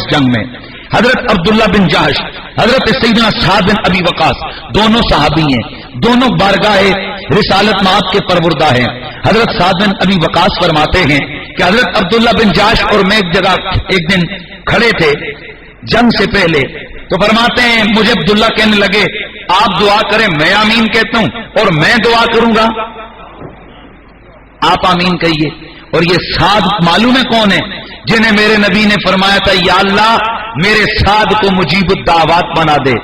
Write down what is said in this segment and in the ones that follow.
اس جنگ میں حضرت عبداللہ بن جہش، حضرت سیدنا سعد بن ابی وقاص، دونوں صحابی ہیں، دونوں بارگاہ رسالت مآب کے پروردہ ہیں۔ حضرت سعد بن ابی وقاص فرماتے ہیں کہ حضرت عبداللہ بن جہش اور میں ایک جگہ ایک دن کھڑے تھے جنگ سے پہلے، تو فرماتے ہیں مجھے عبداللہ کہنے لگے آپ دعا کریں، میں آمین کہتا ہوں اور میں دعا کروں گا، آپ آمین کہیے۔ اور یہ سعد معلوم ہے کون ہے؟ جنہیں میرے نبی نے فرمایا تھا یا اللہ میرے سعد کو مجیب الدعوات بنا دے،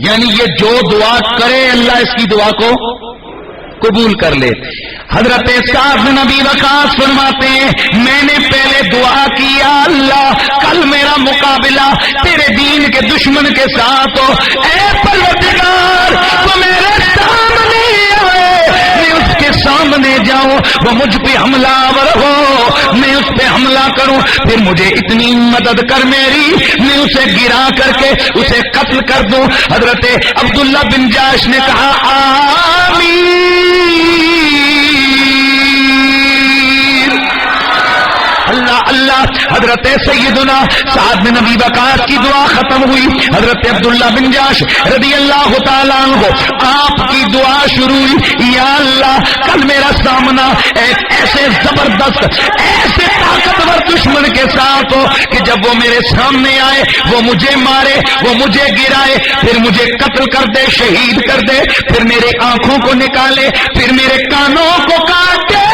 یعنی یہ جو دعا کرے اللہ اس کی دعا کو قبول کر لے۔ حضرت سعد بن ابی وقاص فرماتے ہیں میں نے پہلے دعا کی یا اللہ کل میرا مقابلہ تیرے دین کے دشمن کے ساتھ ہو، اے پروردگار تو میرے سامنے آئے، میں اس کے سامنے جاؤں، وہ مجھ پہ حملہ آور ہو، میں اس پہ حملہ کروں، پھر مجھے اتنی مدد کر میری میں اسے گرا کر کے اسے قتل کر دوں۔ حضرت عبداللہ بن جہش نے کہا آمین، اللہ اللہ۔ حضرت سیدنا سعد بن ابی وقاص کی دعا ختم ہوئی، حضرت عبداللہ بن جہش رضی اللہ تعالیٰ عنہ آپ کی دعا شروع ہوئی، یا اللہ کل میرا سامنا ایک ایسے زبردست ایسے طاقتور دشمن کے ساتھ ہو کہ جب وہ میرے سامنے آئے وہ مجھے مارے، وہ مجھے گرائے، پھر مجھے قتل کر دے، شہید کر دے، پھر میرے آنکھوں کو نکالے، پھر میرے کانوں کو کاٹے،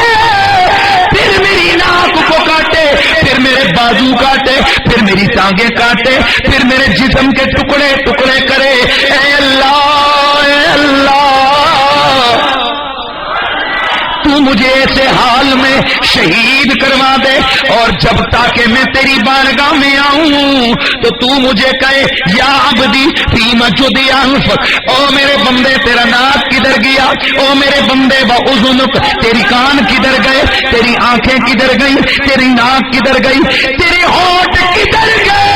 پھر میری ناک کو کاٹے، پھر میرے بازو کاٹے، پھر میری ٹانگیں کاٹے، پھر میرے جسم کے ٹکڑے ٹکڑے کرے۔ اے اللہ اے اللہ تو مجھے ایسے حال میں شہید کروا دے، اور جب تاکہ میں تیری بارگاہ میں آؤں تو تو مجھے کہے یا عبدی فیم جدی انف، او میرے بندے تیرا ناک کدھر گیا، او میرے بندے باذنک تیری کان کدھر گئے، تیری آنکھیں کدھر گئی، تیری ناک کدھر گئی، تیرے ہونٹ کدھر گئے،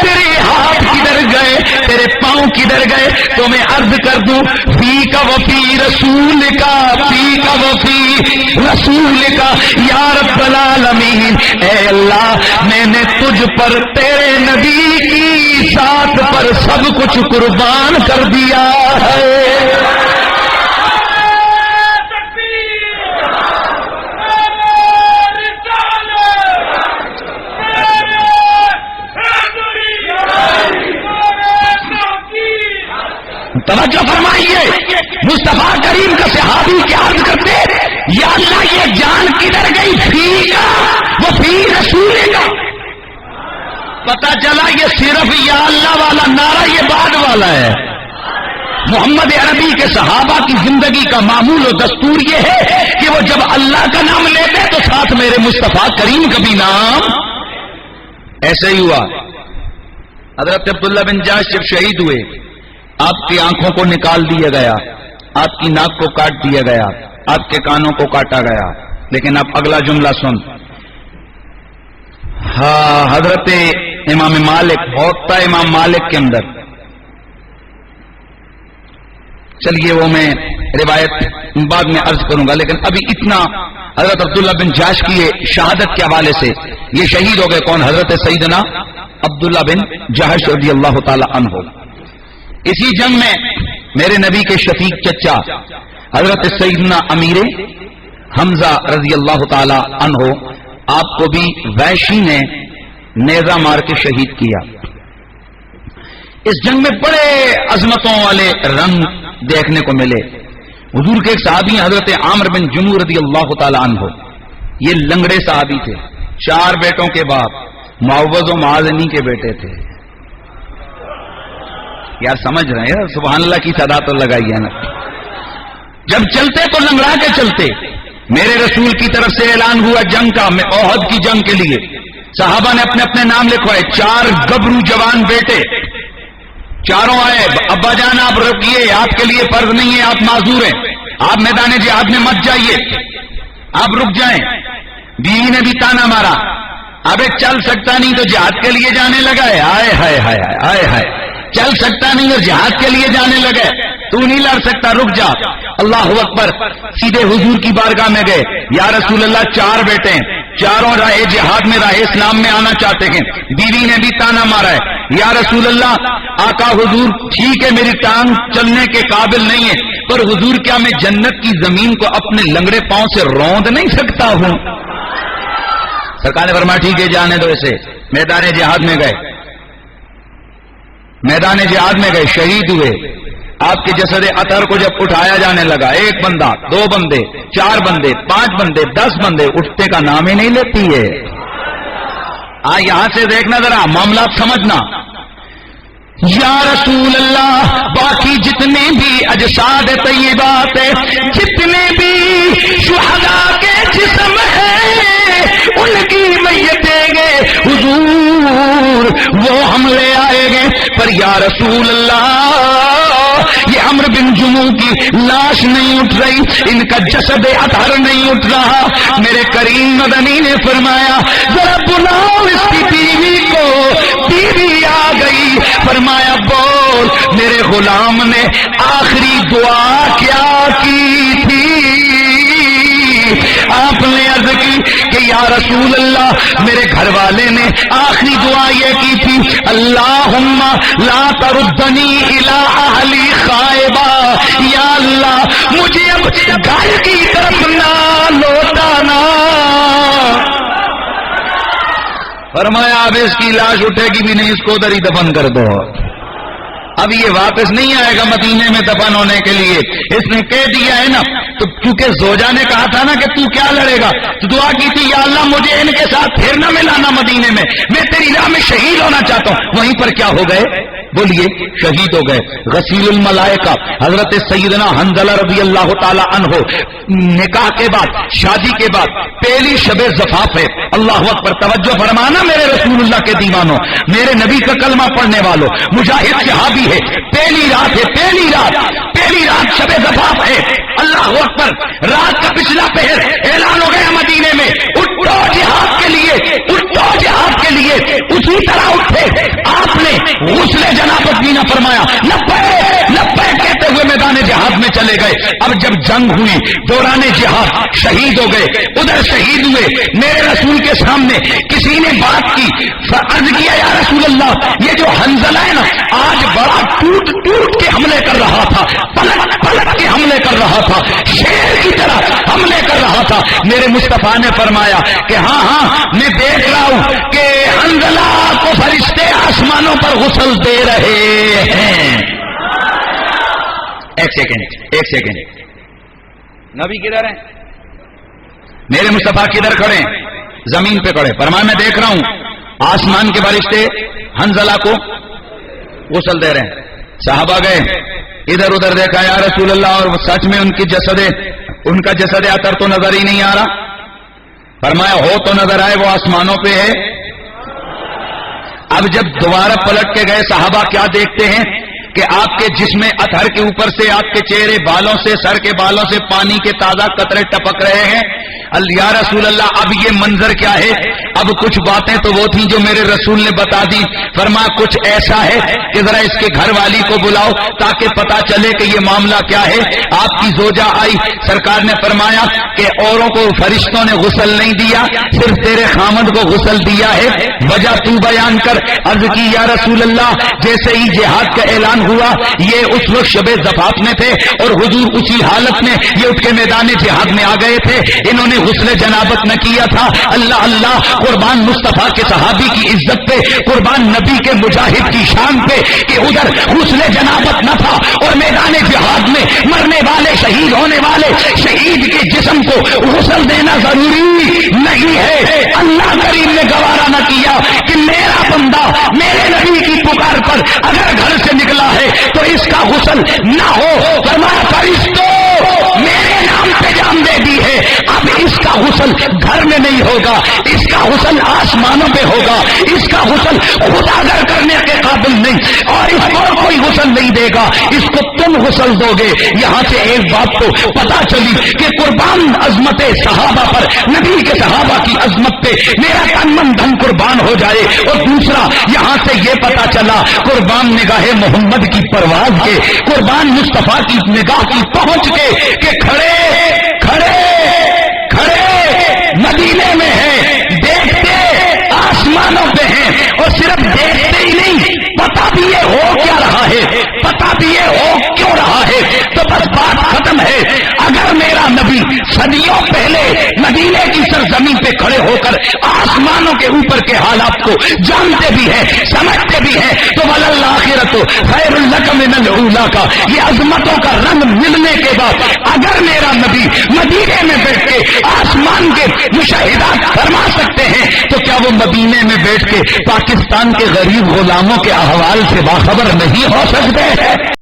تیرے ہاتھ کدھر گئے، تیرے پاؤں کدھر گئے، تو میں عرض کر دوں فی کا وفی رسول کا، فی کا وفی رسول کا یا رب العالمین۔ اے اللہ میں نے تجھ پر تیرے نبی کی ذات پر سب کچھ قربان کر دیا ہے۔ توجہ فرمائیے، مصطفیٰ کریم کا صحابی کیا عرض کرتے یا اللہ یہ جان کدھر گئی، فی کا وہ فی رسول کا۔ پتہ چلا یہ صرف یا اللہ والا نعرہ یہ بعد والا ہے۔ محمد عربی کے صحابہ کی زندگی کا معمول و دستور یہ ہے کہ وہ جب اللہ کا نام لیتے تو ساتھ میرے مصطفیٰ کریم کا بھی نام۔ ایسے ہی ہوا، حضرت عبداللہ بن جہش جب شہید ہوئے آپ کی آنکھوں کو نکال دیا گیا، آپ کی ناک کو کاٹ دیا گیا، آپ کے کانوں کو کاٹا گیا، لیکن اب اگلا جملہ سن۔ ہاں حضرت امام مالک ہوتا ہے، امام مالک کے اندر، چلیے وہ میں روایت بعد میں عرض کروں گا، لیکن ابھی اتنا حضرت عبداللہ بن جہش کی شہادت کے حوالے سے یہ شہید ہو گئے کون؟ حضرت سیدنا عبداللہ بن جہش رضی اللہ تعالی عنہ۔ اسی جنگ میں میرے نبی کے شفیق چچا حضرت سیدنا امیر حمزہ رضی اللہ تعالی عنہ آپ کو بھی وحشی نے نیزہ مار کے شہید کیا۔ اس جنگ میں بڑے عظمتوں والے رنگ دیکھنے کو ملے۔ حضور کے ایک صحابی حضرت عامر بن جموع رضی اللہ تعالی عنہ، یہ لنگڑے صحابی تھے، 4 بیٹوں کے باپ، معوذ و معاذنی کے بیٹے تھے۔ یار سمجھ رہے ہیں، سبحان اللہ کی صدا تو لگائی ہے نا۔ جب چلتے تو لنگڑا کے چلتے۔ میرے رسول کی طرف سے اعلان ہوا جنگ کا، احد کی جنگ کے لیے صحابہ نے اپنے اپنے نام لکھوائے، 4 گبرو جوان بیٹے، چاروں آئے، ابا جان آپ رکیے، آپ کے لیے فرض نہیں ہے، آپ معذور ہیں، آپ میدان جہاد میں مت جائیے، آپ رک جائیں۔ بیوی نے بھی تانا مارا، ابے چل سکتا نہیں تو جہاد کے لیے جانے لگا ہے، آئے ہائے ہائے ہائے ہائے، چل سکتا نہیں اور جہاد کے لیے جانے لگے، تو نہیں لڑ سکتا، رک جا۔ اللہ اکبر، سیدھے حضور کی بارگاہ میں گئے، یا رسول اللہ 4 بیٹے ہیں، چاروں راہ جہاد میں راہ اسلام میں آنا چاہتے ہیں. بیوی نے بھی تانا مارا ہے, یا رسول اللہ آقا حضور ٹھیک ہے میری ٹانگ چلنے کے قابل نہیں ہے, پر حضور کیا میں جنت کی زمین کو اپنے لنگڑے پاؤں سے روند نہیں سکتا ہوں؟ سرکار نے فرمایا ٹھیک ہے جانے دو اسے. میدان جہاد میں گئے, میدان جہاد میں گئے, شہید ہوئے. آپ کے جسد اطہر کو جب اٹھایا جانے لگا, ایک بندہ, دو بندے, چار بندے, 5 بندے, 10 بندے, اٹھتے کا نام ہی نہیں لیتی ہے. یہاں سے دیکھنا ذرا, معاملات سمجھنا. یا رسول اللہ باقی جتنے بھی اجساد طیبات جتنے بھی شہداء کے جسم ہیں ان کی میتیں گے حضور وہ ہم لے آئیں گے, پر یا رسول اللہ یہ عمرو بن جموح کی لاش نہیں اٹھ رہی, ان کا جسد اطہر نہیں اٹھ رہا. میرے کریم مدنی نے فرمایا ذرا بلاؤ اس کی بیوی کو. بیوی آ گئی, فرمایا بول میرے غلام نے آخری دعا کیا کی تھی؟ آپ نے عرض کی کہ یا رسول اللہ میرے گھر والے نے آخری دعا یہ کی تھی, اللہم لا تردنی الی اہلی خائبہ, یا اللہ مجھے اب گھر کی طرف نہ لوٹانا. فرمایا اب اس کی لاش اٹھے گی بھی نہیں, اس کو ادھر ہی دفن کر دو. اب یہ واپس نہیں آئے گا مدینے میں دفن ہونے کے لیے. اس نے کہہ دیا ہے نا, تو کیونکہ زوجہ نے کہا تھا نا کہ تو کیا لڑے گا, تو دعا کی تھی یا اللہ مجھے ان کے ساتھ پھر نہ ملانا مدینے میں تیری راہ میں شہید ہونا چاہتا ہوں. وہیں پر کیا ہو گئے, بولیے, شہید ہو گئے. غسیل الملائکہ حضرت سیدنا حنظلہ رضی اللہ تعالی عنہ, نکاح کے بعد, شادی کے بعد پہلی شب زفاف ہے. اللہ اکبر, توجہ فرمانا میرے رسول اللہ کے دیوانوں, میرے نبی کا کلمہ پڑھنے والوں, مجاہد صحابی ہے. پہلی رات ہے, پہلی رات شب زفاف ہے. اللہ اکبر, رات کا پچھلا پہر اعلان ہو گیا مدینے میں, اٹھو جہاد کے لیے, اٹھو جہاد کے لیے. اسی طرح اٹھے, آپ نے غسل جنابت بھی نہ فرمایا, لبیک کہتے ہوئے میدان جہاد میں چلے گئے. اب جب جنگ ہوئی دوران جہاد شہید ہو گئے, ادھر شہید ہوئے. میرے رسول کے سامنے کسی نے بات کی, عرض کیا یا رسول اللہ یہ جو حنظلہ ہے نا آج بڑا ٹوٹ کے حملے کر رہا تھا, پلٹ کے حملے کر رہا تھا, شیر کی طرح حملے کر رہا تھا. میرے مصطفیٰ نے فرمایا کہ ہاں میں دیکھ رہا ہوں کہ حنظلہ کو فرشتے آسمانوں پر غسل دے رہے ہیں. ایک سیکنڈ, نبی کدھر ہیں؟ میرے مصطفیٰ کدھر کھڑے ہیں؟ زمین پہ کھڑے. فرمایا میں دیکھ رہا ہوں آسمان کے فرشتے حنظلہ کو غسل دے رہے ہیں. صحابہ گئے, ادھر ادھر دیکھا یا رسول اللہ, اور سچ میں ان کا جسد اطہر تو نظر ہی نہیں آ رہا. فرمایا ہو تو نظر آئے, وہ آسمانوں پہ ہے. اب جب دوبارہ پلٹ کے گئے صحابہ کیا دیکھتے ہیں کہ آپ کے جسم اطہر کے اوپر سے, آپ کے چہرے بالوں سے, سر کے بالوں سے پانی کے تازہ قطرے ٹپک رہے ہیں. یا رسول اللہ اب یہ منظر کیا ہے؟ اب کچھ باتیں تو وہ تھیں جو میرے رسول نے بتا دی. فرمایا کچھ ایسا ہے کہ ذرا اس کے گھر والی کو بلاؤ تاکہ پتا چلے کہ یہ معاملہ کیا ہے. آپ کی زوجہ آئی, سرکار نے فرمایا کہ اوروں کو فرشتوں نے غسل نہیں دیا, صرف تیرے خامد کو غسل دیا ہے, وجہ تو بیان کر. عرض کی یا رسول اللہ جیسے ہی جہاد کا اعلان ہوا, یہ اس وقت شب زفاف میں تھے اور حضور اسی حالت میں یہ اٹھ کے میدان جہاد میں آ گئے تھے. انہوں نے غسل جنابت نہ کیا تھا. اللہ اللہ, قربان مصطفیٰ کے صحابی کی عزت پہ, قربان نبی کے مجاہد کی شان پہ کہ ادھر غسل جنابت نہ تھا اور میدان جہاد میں مرنے والے, شہید ہونے والے شہید کے جسم کو غسل دینا ضروری نہیں ہے. اللہ کریم نے گوارا نہ کیا کہ میرا بندہ میرے نبی کی پکار پر اگر گھر سے نکلا ہے تو اس کا غسل نہ ہو. فرمایا فرشتوں میرے نام پہ جان دے دی ہے, اب اس کا غسل گھر میں نہیں ہوگا, اس کا غسل آسمانوں پہ ہوگا, اس کا غسل خداگر کرنے کے قابل نہیں, اور اس کو کوئی غسل نہیں دے گا, اس کو تم غسل دو گے. یہاں سے ایک بات تو پتا چلی کہ قربان عظمت صحابہ پر, نبی کے صحابہ کی عظمت پہ میرا تن من دھن قربان ہو جائے. اور دوسرا یہاں سے یہ پتا چلا قربان نگاہ محمد کی پرواز کے, قربان مصطفیٰ کی نگاہ کی پہنچ کے کہ کھڑے مدینے میں ہے صرف دیکھتے ہی نہیں، پتا بھی یہ ہو کیا رہا ہے، پتا بھی یہ ہو کیوں رہا ہے، تو بس بات ختم ہے۔ اگر میرا نبی صدیوں پہلے مدینے کی سرزمین پہ کھڑے ہو کر آسمانوں کے اوپر کے حالات کو جانتے بھی ہیں، سمجھتے بھی ہیں، تو وَلَلْآخِرَةُ خَيْرٌ لَكَ مِنَ الْأُولَىٰ کا یہ عظمتوں کا رنگ ملنے کے بعد اگر میرا نبی مدینے میں بیٹھ کے آسمان کے مشاہدات فرما سکتے ہیں تو کیا وہ مدینے میں بیٹھ کے پاکستان کے غریب غلاموں کے احوال سے باخبر نہیں ہو سکتے ہیں؟